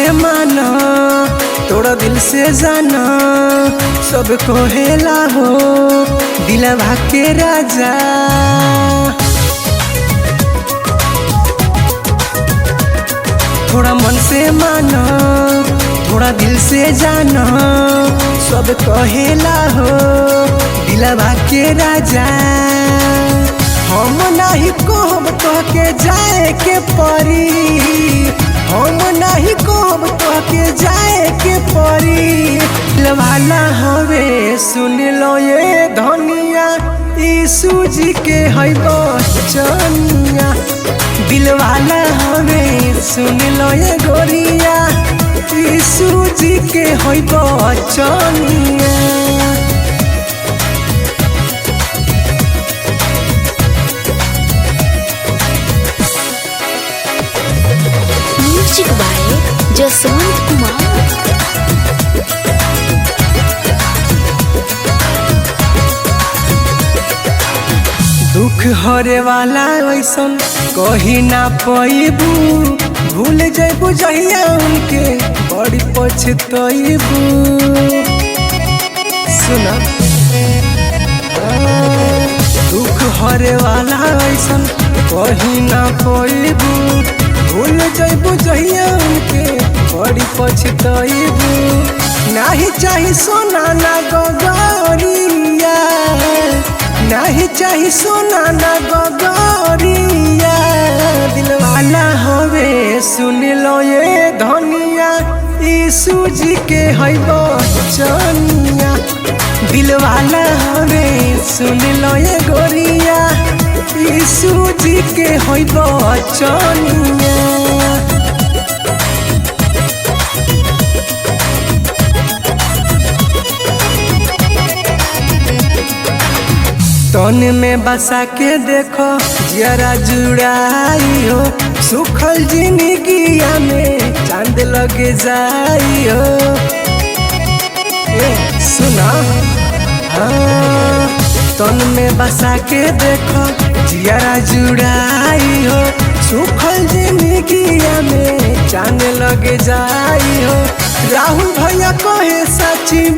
से माना तोड़ा दिल से जाना सब कहेला हो दिलवा के राजा। थोड़ा मन से माना थोड़ा दिल से जाना सब कहेला हो दिलवा के राजा। हम नहीं कहब कह के जाए के परी, हम नहीं कहब कह के जाए के परी। दिलवाला हवे सुन लो ये धनिया यीशु जी के है बचनिया। दिलवाला हवे सुन लो ये गोरिया यीशु जी के है बचनिया। Music by Jaswant Kumar. दुख हरे वाला ऐसन कही ना पैबू, भूल जैबू जहिया उनके बड़ी पछतैबू। सुना दुख हरे वाला ऐसन कही ना पैबू, भूल जैबू जहिया उनके बड़ी पछतैबू। नाही चाही सोना ना गगरिया, नहीं चाही सोना ना गगरिया। दिलवाला हवे सुन लो ये धनिया यीशु जी के है बचनिया। दिलवाला हवे सुन लो ये गोरिया यीशु जी के है बचनिया। तन में बसा के देखो जरा जुड़ाई हो, सुखल जिंदगिया में चांद लगे जाई हो। सुना हाँ तन में बसा के देखो जरा जुड़ाई हो, सुखल जिंदगिया में चांद लगे जाई हो। राहुल भैया कहे सची